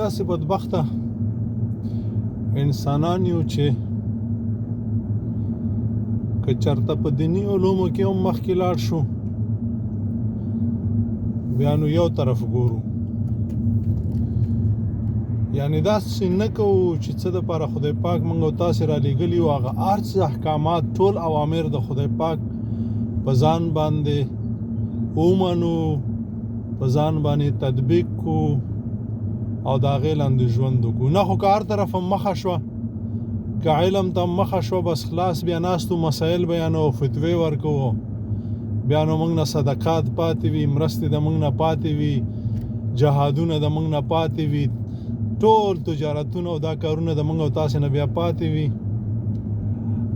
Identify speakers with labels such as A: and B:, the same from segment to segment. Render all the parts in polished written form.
A: داسې بدبخته انسانان یو چې که چېرته په دیني علومو کې هم مخکې لاړ شو بیا نو یو طرف ګورو، یعنی داسې نه کوو چې څه دپاره خدای پاک موږ او تاسې رالیږلي وو هغه هر څه احکامات ټول اوامر د خدای پاک په ځان باندې ومنو، په ځان باندې تطبیق کو او د هغې لاندې ژوند وکړو. نه خو که هر طرف هم مخه شوه، که علم ته مخه شوه بس خلاص بیا ناستو مسایل بیانو، فتوې ورکوو، بیا نو موږ نه صدقات پاتې وي، مرستې د موږ نه پاتې وي، جهادونه د موږ نه پاتې وي، ټول تجارتونه او دا کارونه د موږ او تاسې نه بیا پاتې وي.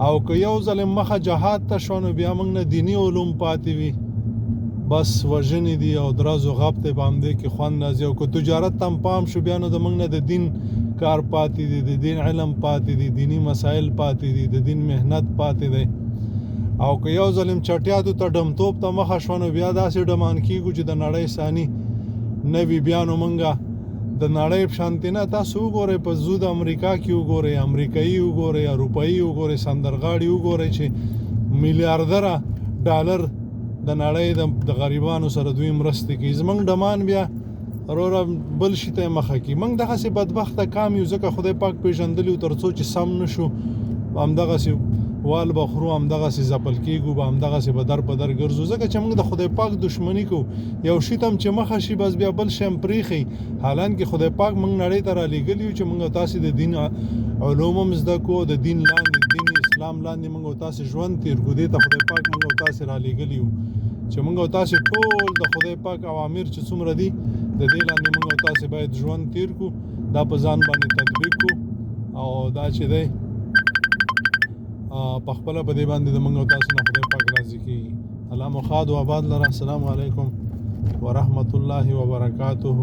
A: او که یو ځل مخه جهاد ته شو نو بیا موږ نه دیني علوم پاتې وي، بس وژنې دي او درز و غب دی په همدې کې خوند راځي. او که تجارت ته هم پام شو بیا نو د موږ نه د دین کار پاتې دی، د دین علم پاتې دی، دینی مسایل پاتې دي، د دین مهنت پاتې دی. او که یو ځل چټیاتو ته ډمتوب ته مخه شوه نو بیا داسې ډمان کېږو چې د نړۍ ثاني نه وي. بیا نو موږ د نړۍ په شانتې نه، تاسو وګورئ په زو د امریکا کې وګورئ، امریکایي وګورئ، اروپایي وګورئ، سندرغاړي وګورئ چې میلیاردره ډالر د نړۍ د غریبانو سره دوی مرستې کوي. زموږ ډمان بیا وروره بل شي ته مخه کړي. موږ دغسې بدبخته کام یو ځکه خدای پاک پېژندلي و تر څو چې سم نه شو همدغسې وال به خورو، همدغسې ځپل کېږو به، همدغسې به در په در ګرځو ځکه چې موږ د خدای پاک دشمني کوو. یو شي ته هم چې مخه شي بس بیا بل شی هم پرېښي، حالانکې خدای پاک موږ نړۍ ته رالیږلي یو چې موږ او تاسې د دین علوم هم زده کړو، د دین لاندې دین اسلام لاندې موږ او تاسې ژوند تېر کړو. دې ته خدای پاک موږ او تاسې رالیږلي یو چې موږ او تاسې ټول د خدای پاک اوامر چې څومره دي د دې لاندې موږ او تاسې باید ژوند تېر کړو، دا په ځان باندې تطبیق کړو او دا چې دی په خپله په دې باندې د موږ او تاسې نه خدای پاک راضي کېږي. الله مو ښاد و آباد لره. السلام علیکم ورحمة الله وبرکاته.